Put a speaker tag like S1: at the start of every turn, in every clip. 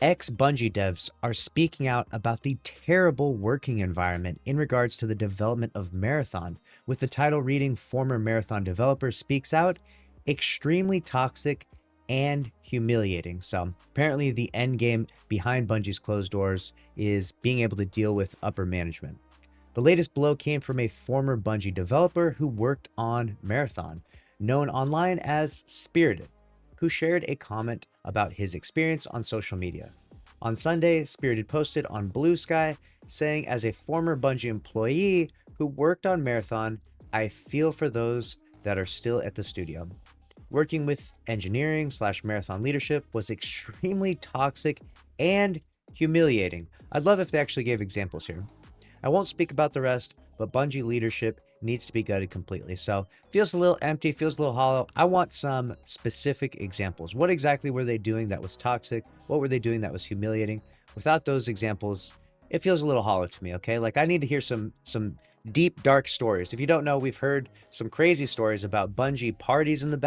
S1: Ex-Bungie devs are speaking out about the terrible working environment in regards to the development of Marathon, with the title reading "Former Marathon Developer Speaks Out, Extremely Toxic and Humiliating." So apparently the end game behind Bungie's closed doors is being able to deal with upper management. The latest blow came from a former Bungie developer who worked on Marathon, known online as Spirited, who shared a comment about his experience on social media. On Sunday, Spirited posted on Blue Sky saying, "As a former Bungie employee who worked on Marathon, I feel for those that are still at the studio. Working with engineering/Marathon leadership was extremely toxic and humiliating." I'd love if they actually gave examples here. "I won't speak about the rest, but Bungie leadership needs to be gutted completely." So feels a little empty, feels a little hollow. I want some specific examples. What exactly were they doing that was toxic? What were they doing that was humiliating? Without those examples, it feels a little hollow to me, okay? Like I need to hear some deep, dark stories. If you don't know, we've heard some crazy stories about Bungie parties in the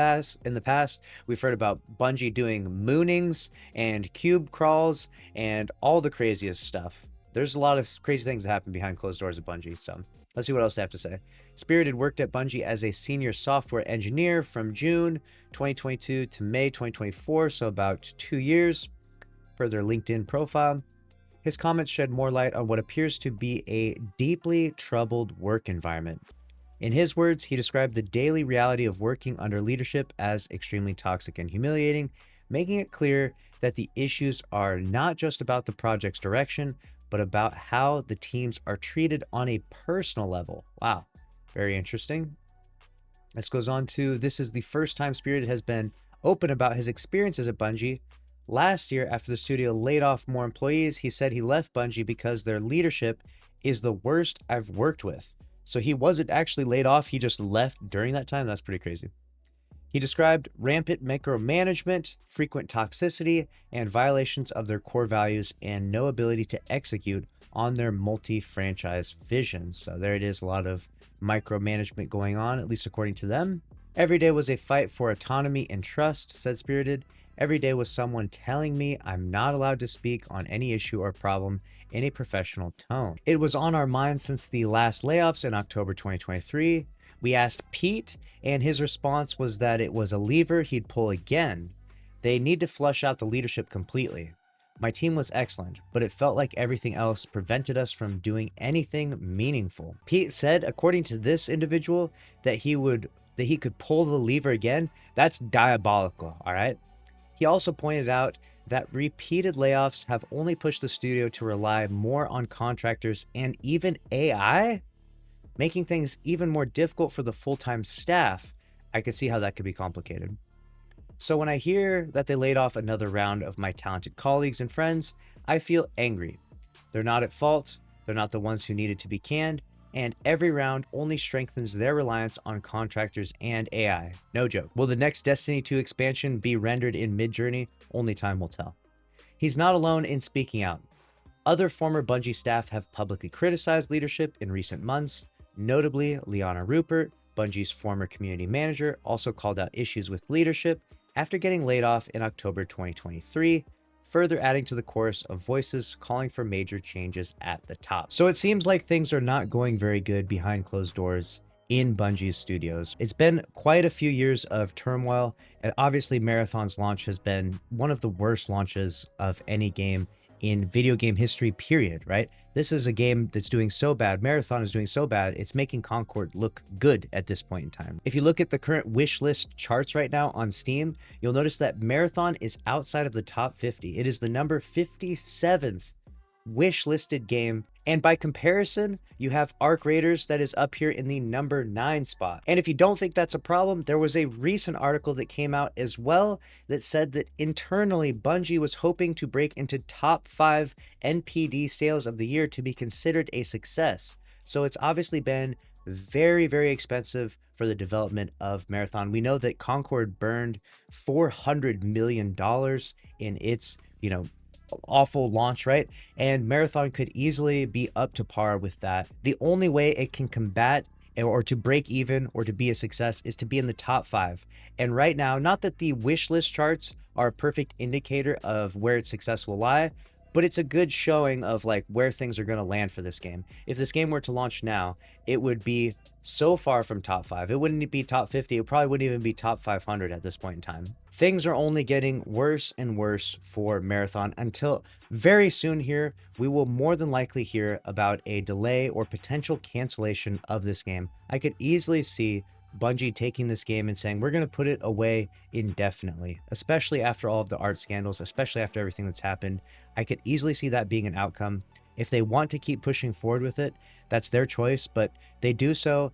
S1: past. We've heard about Bungie doing moonings and cube crawls and all the craziest stuff. There's a lot of crazy things that happen behind closed doors at Bungie, so let's see what else they have to say. Spirited worked at Bungie as a senior software engineer from June 2022 to May 2024, so about 2 years, per their LinkedIn profile. His comments shed more light on what appears to be a deeply troubled work environment. In his words, he described the daily reality of working under leadership as extremely toxic and humiliating, making it clear that the issues are not just about the project's direction, but about how the teams are treated on a personal level. Wow, very interesting. This goes on to, this is the first time Spirited has been open about his experiences at Bungie. Last year, after the studio laid off more employees, he said he left Bungie because their leadership is the worst I've worked with. So he wasn't actually laid off, he just left during that time. That's pretty crazy. He described rampant micromanagement, frequent toxicity, and violations of their core values, and no ability to execute on their multi-franchise vision. So there it is, a lot of micromanagement going on, at least according to them. "Every day was a fight for autonomy and trust," said Spirited. "Every day was someone telling me I'm not allowed to speak on any issue or problem in a professional tone. It was on our minds since the last layoffs in October 2023. We asked Pete, and his response was that it was a lever he'd pull again. They need to flush out the leadership completely. My team was excellent, but it felt like everything else prevented us from doing anything meaningful." Pete said, according to this individual, that he could pull the lever again. That's diabolical, all right? He also pointed out that repeated layoffs have only pushed the studio to rely more on contractors and even AI, making things even more difficult for the full-time staff. I could see how that could be complicated. "So when I hear that they laid off another round of my talented colleagues and friends, I feel angry. They're not at fault, they're not the ones who needed to be canned, and every round only strengthens their reliance on contractors and AI. No joke. Will the next Destiny 2 expansion be rendered in mid-journey? Only time will tell." He's not alone in speaking out. Other former Bungie staff have publicly criticized leadership in recent months. Notably, Liana Rupert, Bungie's former community manager, also called out issues with leadership after getting laid off in October 2023, further adding to the chorus of voices calling for major changes at the top. So it seems like things are not going very good behind closed doors in Bungie's studios. It's been quite a few years of turmoil, and obviously Marathon's launch has been one of the worst launches of any game in video game history, period, right? This is a game that's doing so bad. Marathon is doing so bad, it's making Concord look good at this point in time. If you look at the current wish list charts right now on Steam, you'll notice that Marathon is outside of the top 50. It is the number 57th wish listed game. And by comparison, you have Arc Raiders that is up here in the number 9 spot. And if you don't think that's a problem, there was a recent article that came out as well that said that internally Bungie was hoping to break into top 5 NPD sales of the year to be considered a success. So it's obviously been very, very expensive for the development of Marathon. We know that Concord burned $400 million in its, awful launch, right? And Marathon could easily be up to par with that. The only way it can combat or to break even or to be a success is to be in the top 5. And right now, not that the wish list charts are a perfect indicator of where its success will lie, but it's a good showing of like where things are going to land for this game. If this game were to launch now, it would be so far from top 5. It wouldn't be top 50. It probably wouldn't even be top 500 at this point in time. Things are only getting worse and worse for Marathon until very soon here, we will more than likely hear about a delay or potential cancellation of this game. I could easily see Bungie taking this game and saying, we're going to put it away indefinitely, especially after all of the art scandals, especially after everything that's happened. I could easily see that being an outcome. If they want to keep pushing forward with it, that's their choice, but they do so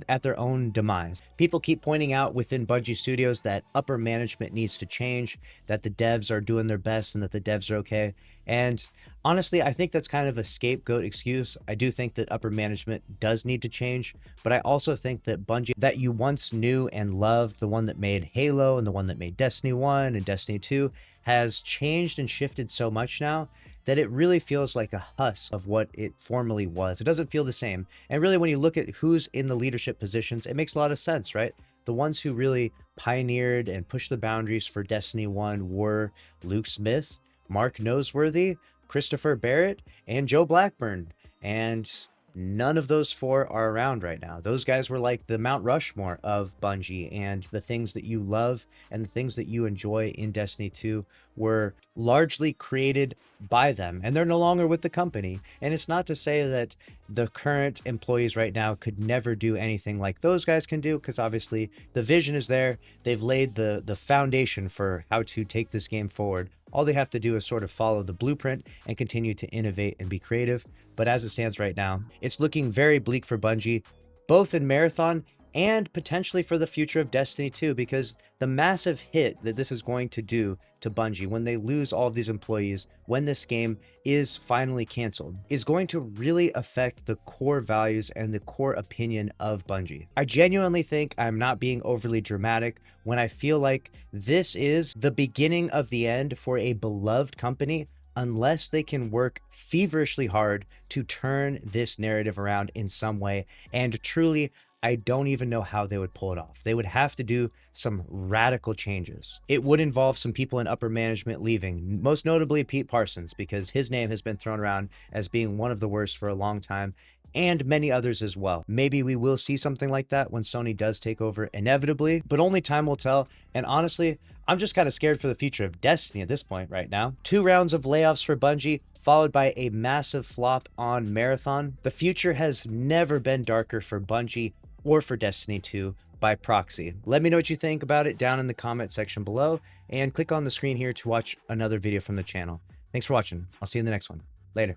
S1: at their own demise. People keep pointing out within Bungie Studios that upper management needs to change, that the devs are doing their best and that the devs are okay. And honestly, I think that's kind of a scapegoat excuse. I do think that upper management does need to change, but I also think that Bungie that you once knew and loved, the one that made Halo and the one that made Destiny 1 and Destiny 2, has changed and shifted so much now that it really feels like a husk of what it formerly was. It doesn't feel the same. And really, when you look at who's in the leadership positions, it makes a lot of sense, right? The ones who really pioneered and pushed the boundaries for Destiny 1 were Luke Smith, Mark Noseworthy, Christopher Barrett, and Joe Blackburn. And none of those 4 are around right now. Those guys were like the Mount Rushmore of Bungie, and the things that you love and the things that you enjoy in Destiny 2 were largely created by them, and they're no longer with the company. And it's not to say that the current employees right now could never do anything like those guys can do, because obviously the vision is there. They've laid the foundation for how to take this game forward. All they have to do is sort of follow the blueprint and continue to innovate and be creative. But as it stands right now, it's looking very bleak for Bungie, both in Marathon and potentially for the future of Destiny 2, because the massive hit that this is going to do to Bungie when they lose all of these employees, when this game is finally canceled, is going to really affect the core values and the core opinion of Bungie. I genuinely think I'm not being overly dramatic when I feel like this is the beginning of the end for a beloved company, unless they can work feverishly hard to turn this narrative around in some way. And truly, I don't even know how they would pull it off. They would have to do some radical changes. It would involve some people in upper management leaving, most notably Pete Parsons, because his name has been thrown around as being one of the worst for a long time, and many others as well. Maybe we will see something like that when Sony does take over inevitably, but only time will tell. And honestly, I'm just kind of scared for the future of Destiny at this point right now. 2 rounds of layoffs for Bungie, followed by a massive flop on Marathon. The future has never been darker for Bungie or for Destiny 2 by proxy. Let me know what you think about it down in the comment section below, and click on the screen here to watch another video from the channel. Thanks for watching. I'll see you in the next one. Later.